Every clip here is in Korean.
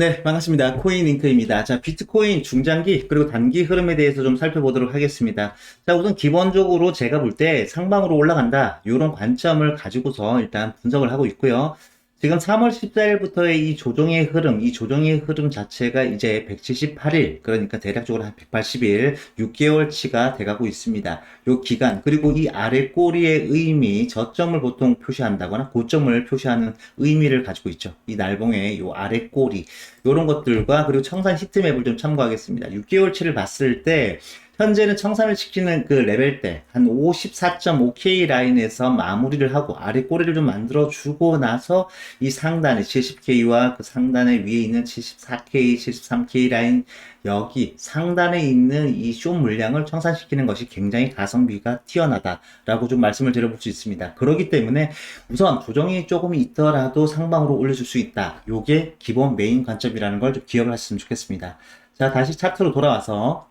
네, 반갑습니다. 코인링크입니다. 자, 비트코인 중장기 그리고 단기 흐름에 대해서 좀 살펴보도록 하겠습니다. 자, 우선 기본적으로 제가 볼 때 상방으로 올라간다. 이런 관점을 가지고서 일단 분석을 하고 있고요. 지금 3월 14일부터의 이 조정의 흐름 자체가 이제 178일, 그러니까 대략적으로 한 180일, 6개월치가 돼가고 있습니다. 요 기간, 그리고 이 아래 꼬리의 의미, 저점을 보통 표시한다거나 고점을 표시하는 의미를 가지고 있죠. 이 날봉의 요 아래 꼬리. 이런 것들과 그리고 청산 히트맵을 좀 참고하겠습니다. 6개월치를 봤을 때 현재는 청산을 시키는 그 레벨대 한 54.5K 라인에서 마무리를 하고 아래 꼬리를 좀 만들어 주고 나서 이 상단에 70K와 그 상단에 위에 있는 74K, 73K 라인 여기 상단에 있는 이 쇼 물량을 청산시키는 것이 굉장히 가성비가 뛰어나다라고 좀 말씀을 드려볼 수 있습니다. 그렇기 때문에 우선 조정이 조금 있더라도 상방으로 올려줄 수 있다. 요게 기본 메인 관점이라는 걸 좀 기억을 하셨으면 좋겠습니다. 자, 다시 차트로 돌아와서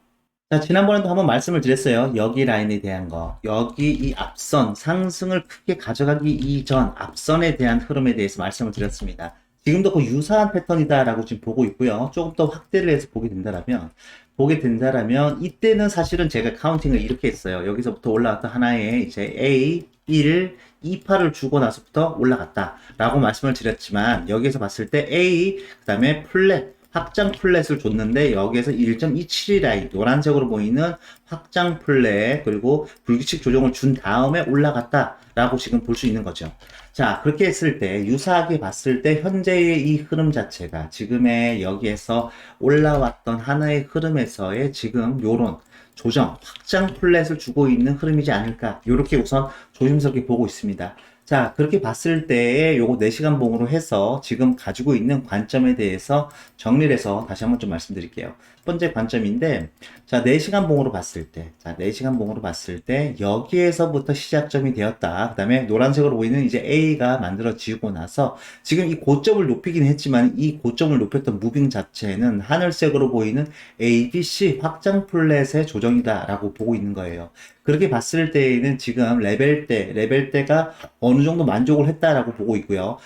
자, 지난번에도 한번 말씀을 드렸어요. 여기 라인에 대한 거. 여기 이 앞선, 상승을 크게 가져가기 이전 앞선에 대한 흐름에 대해서 말씀을 드렸습니다. 지금도 그 유사한 패턴이다라고 지금 보고 있고요. 조금 더 확대를 해서 보게 된다라면, 이때는 사실은 제가 카운팅을 이렇게 했어요. 여기서부터 올라왔던 하나의 이제 A, 1, 2파를 주고 나서부터 올라갔다라고 말씀을 드렸지만, 여기에서 봤을 때 A, 그 다음에 플랫, 확장 플랫을 줬는데 여기에서 1.27이 라인 노란색으로 보이는 확장 플랫 그리고 불규칙 조정을 준 다음에 올라갔다 라고 지금 볼 수 있는 거죠. 자, 그렇게 했을 때 유사하게 봤을 때 현재의 이 흐름 자체가 지금의 여기에서 올라왔던 하나의 흐름에서의 지금 요런 조정, 확장 플랫을 주고 있는 흐름이지 않을까 이렇게 우선 조심스럽게 보고 있습니다. 자, 그렇게 봤을 때에 요거 4시간 봉으로 해서 지금 가지고 있는 관점에 대해서 정리를 해서 다시 한번 좀 말씀드릴게요. 첫 번째 관점인데, 자, 4시간 봉으로 봤을 때, 자, 4시간 봉으로 봤을 때, 여기에서부터 시작점이 되었다. 그 다음에 노란색으로 보이는 이제 A가 만들어지고 나서, 지금 이 고점을 높이긴 했지만, 이 고점을 높였던 무빙 자체는 하늘색으로 보이는 A, B, C 확장 플랫의 조정이다라고 보고 있는 거예요. 그렇게 봤을 때에는 지금 레벨대가 어느 정도 만족을 했다라고 보고 있고요.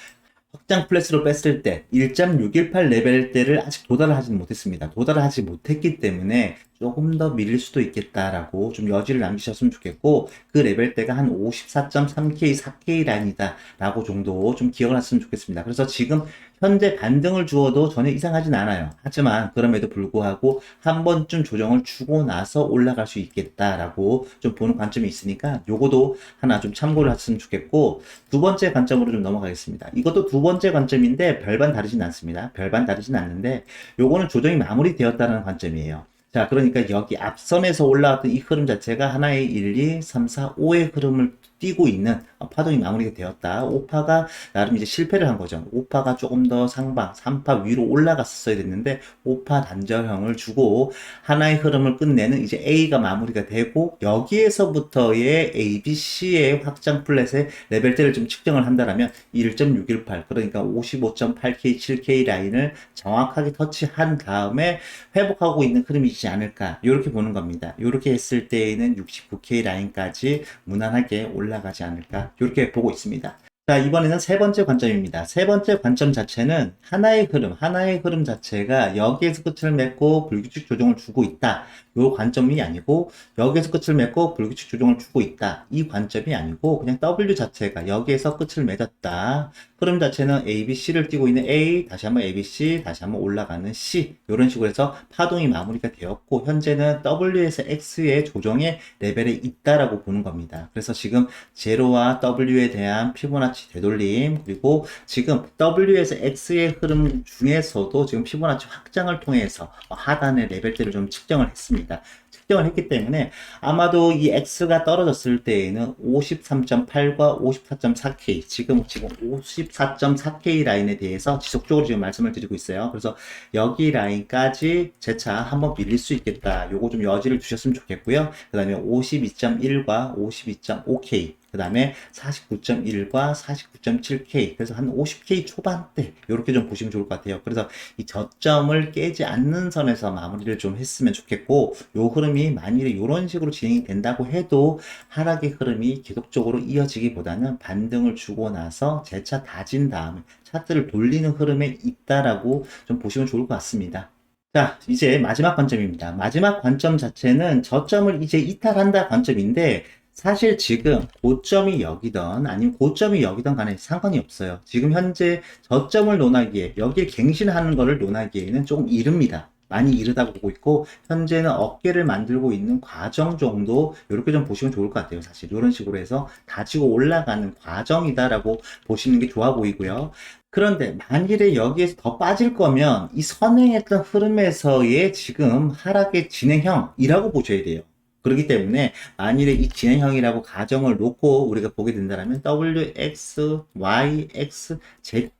확장 플랫으로 뺐을 때 1.618 레벨대를 아직 도달을 하지는 못했습니다. 도달을 하지 못했기 때문에 조금 더 밀릴 수도 있겠다라고 좀 여지를 남기셨으면 좋겠고 그 레벨대가 한 54.3K, 4K 라인이다 라고 정도 좀 기억을 하셨으면 좋겠습니다. 그래서 지금 현재 반등을 주어도 전혀 이상하진 않아요. 하지만 그럼에도 불구하고 한 번쯤 조정을 주고 나서 올라갈 수 있겠다라고 좀 보는 관점이 있으니까 요거도 하나 좀 참고를 하셨으면 좋겠고 두 번째 관점으로 좀 넘어가겠습니다. 이것도 두 번째 관점인데 별반 다르진 않습니다. 별반 다르진 않는데 요거는 조정이 마무리되었다는 관점이에요. 자, 그러니까 여기 앞선에서 올라왔던 이 흐름 자체가 하나의 1, 2, 3, 4, 5의 흐름을 띄고 있는 파동이 마무리가 되었다. 5파가 나름 이제 실패를 한 거죠. 5파가 조금 더 상방, 3파 위로 올라갔었어야 됐는데 5파 단절형을 주고 하나의 흐름을 끝내는 이제 A가 마무리가 되고 여기에서부터의 A, B, C의 확장 플랫의 레벨대를 좀 측정을 한다면 1.618 그러니까 55.8K, 7K 라인을 정확하게 터치한 다음에 회복하고 있는 흐름이지 않을까 이렇게 보는 겁니다. 이렇게 했을 때에는 69K 라인까지 무난하게 올라가지 않을까 이렇게 보고 있습니다. 자, 이번에는 세 번째 관점입니다. 세 번째 관점 자체는 하나의 흐름 자체가 여기에서 끝을 맺고 불규칙 조정을 주고 있다. 요 관점이 아니고 여기에서 끝을 맺고 불규칙 조정을 주고 있다. 이 관점이 아니고 그냥 W 자체가 여기에서 끝을 맺었다. 흐름 자체는 A, B, C를 띄고 있는 A, 다시 한번 A, B, C, 다시 한번 올라가는 C 이런 식으로 해서 파동이 마무리가 되었고 현재는 W에서 X의 조정의 레벨에 있다라고 보는 겁니다. 그래서 지금 제로와 W에 대한 피보나치 되돌림 그리고 지금 W에서 X의 흐름 중에서도 지금 피보나치 확장을 통해서 하단의 레벨대를 좀 측정을 했습니다. 측정을 했기 때문에 아마도 이 X가 떨어졌을 때에는 53.8과 54.4K 지금 54.4K 라인에 대해서 지속적으로 지금 말씀을 드리고 있어요. 그래서 여기 라인까지 재차 한번 밀릴 수 있겠다. 요거 좀 여지를 주셨으면 좋겠고요. 그 다음에 52.1과 52.5K 그 다음에 49.1과 49.7K, 그래서 한 50K 초반대 이렇게 좀 보시면 좋을 것 같아요. 그래서 이 저점을 깨지 않는 선에서 마무리를 좀 했으면 좋겠고, 요 흐름이 만일에 이런 식으로 진행이 된다고 해도 하락의 흐름이 계속적으로 이어지기보다는 반등을 주고 나서 재차 다진 다음에 차트를 돌리는 흐름에 있다라고 좀 보시면 좋을 것 같습니다. 자, 이제 마지막 관점입니다. 마지막 관점 자체는 저점을 이제 이탈한다 관점인데, 사실 지금 고점이 여기던 아니면 고점이 여기던 간에 상관이 없어요. 지금 현재 저점을 논하기에, 여기에 갱신하는 거를 논하기에는 조금 이릅니다. 많이 이르다고 보고 있고, 현재는 어깨를 만들고 있는 과정 정도 이렇게 좀 보시면 좋을 것 같아요. 사실 이런 식으로 해서 다지고 올라가는 과정이다라고 보시는 게 좋아 보이고요. 그런데 만일에 여기에서 더 빠질 거면 이 선행했던 흐름에서의 지금 하락의 진행형이라고 보셔야 돼요. 그렇기 때문에 만일에 이 진행형이라고 가정을 놓고 우리가 보게 된다면 W, X, Y, X, Z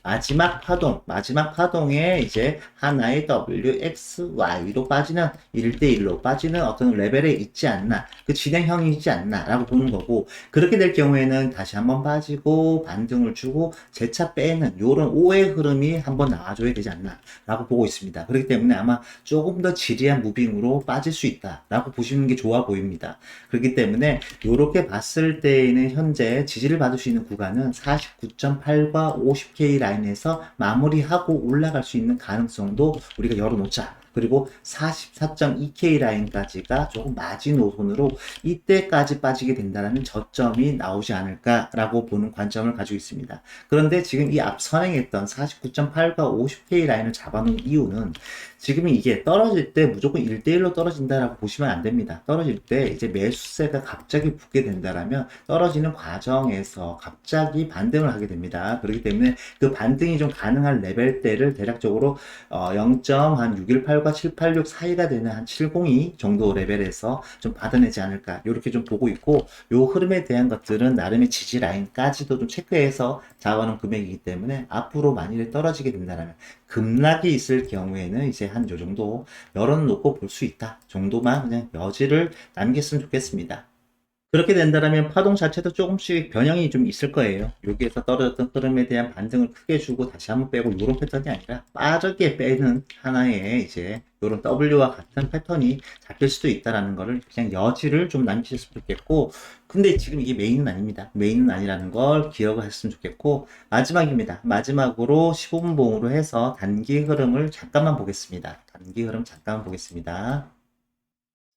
마지막 파동에 이제 하나의 W, X, Y로 빠지는 1대1로 빠지는 어떤 레벨에 있지 않나, 그 진행형이지 않나 라고 보는 거고, 그렇게 될 경우에는 다시 한번 빠지고 반등을 주고 재차 빼는 요런 오해 흐름이 한번 나와줘야 되지 않나 라고 보고 있습니다. 그렇기 때문에 아마 조금 더 지리한 무빙으로 빠질 수 있다 라고 보시는 게 좋아 보입니다. 그렇기 때문에 이렇게 봤을 때에는 현재 지지를 받을 수 있는 구간은 49.8과 50K 라인에서 마무리하고 올라갈 수 있는 가능성도 우리가 열어놓자. 그리고 44.2K 라인까지가 조금 마지노선으로 이때까지 빠지게 된다면 저점이 나오지 않을까라고 보는 관점을 가지고 있습니다. 그런데 지금 이 앞 선행했던 49.8과 50K 라인을 잡아놓은 이유는 지금 이게 떨어질 때 무조건 1대1로 떨어진다라고 보시면 안 됩니다. 떨어질 때 이제 매수세가 갑자기 붙게 된다라면 떨어지는 과정에서 갑자기 반등을 하게 됩니다. 그렇기 때문에 그 반등이 좀 가능한 레벨대를 대략적으로 0.618과 786 사이가 되는 한 702 정도 레벨에서 좀 받아내지 않을까 이렇게 좀 보고 있고, 요 흐름에 대한 것들은 나름의 지지 라인까지도 좀 체크해서 잡아놓은 금액이기 때문에 앞으로 만일에 떨어지게 된다면 급락이 있을 경우에는 이제 한 요 정도 열어놓고 볼 수 있다 정도만 그냥 여지를 남겼으면 좋겠습니다. 그렇게 된다면 파동 자체도 조금씩 변형이 좀 있을 거예요. 여기에서 떨어졌던 흐름에 대한 반등을 크게 주고 다시 한번 빼고 이런 패턴이 아니라 빠르게 빼는 하나의 이제 이런 W와 같은 패턴이 잡힐 수도 있다라는 거를 그냥 여지를 좀 남기셨으면 좋겠고, 근데 지금 이게 메인은 아닙니다. 메인은 아니라는 걸 기억을 하셨으면 좋겠고, 마지막입니다. 마지막으로 15분 봉으로 해서 단기 흐름을 잠깐만 보겠습니다. 단기 흐름 잠깐만 보겠습니다.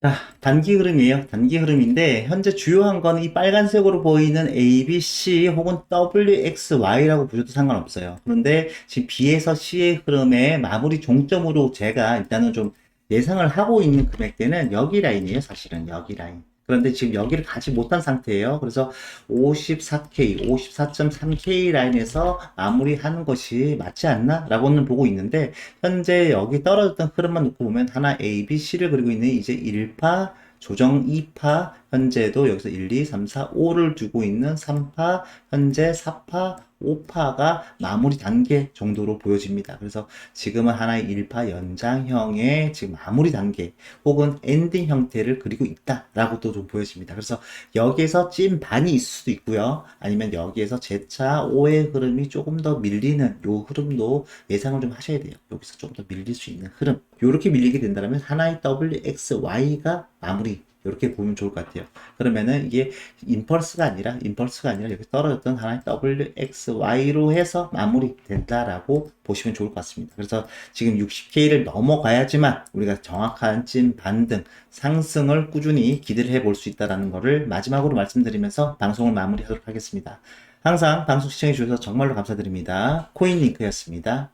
자, 단기 흐름이에요. 단기 흐름인데, 현재 주요한 거는 이 빨간색으로 보이는 A, B, C 혹은 W, X, Y라고 보셔도 상관없어요. 그런데 지금 B에서 C의 흐름의 마무리 종점으로 제가 일단은 좀 예상을 하고 있는 금액대는 여기 라인이에요. 사실은 여기 라인. 그런데 지금 여기를 가지 못한 상태예요. 그래서 54K, 54.3K 라인에서 마무리하는 것이 맞지 않나? 라고는 보고 있는데, 현재 여기 떨어졌던 흐름만 놓고 보면 하나 A, B, C를 그리고 있는 이제 1파, 조정 2파, 현재도 여기서 1, 2, 3, 4, 5를 두고 있는 3파, 현재 4파, 5파가 마무리 단계 정도로 보여집니다. 그래서 지금은 하나의 1파 연장형의 지금 마무리 단계 혹은 엔딩 형태를 그리고 있다라고도 좀 보여집니다. 그래서 여기에서 찐 반이 있을 수도 있고요. 아니면 여기에서 재차 5의 흐름이 조금 더 밀리는 요 흐름도 예상을 좀 하셔야 돼요. 여기서 조금 더 밀릴 수 있는 흐름. 이렇게 밀리게 된다면 하나의 WXY가 마무리. 이렇게 보면 좋을 것 같아요. 그러면은 이게 임펄스가 아니라 여기 떨어졌던 하나의 WXY로 해서 마무리 된다라고 보시면 좋을 것 같습니다. 그래서 지금 60K를 넘어가야지만 우리가 정확한 찐 반등, 상승을 꾸준히 기대를 해볼 수 있다는 것을 마지막으로 말씀드리면서 방송을 마무리하도록 하겠습니다. 항상 방송 시청해 주셔서 정말로 감사드립니다. 코인링크였습니다.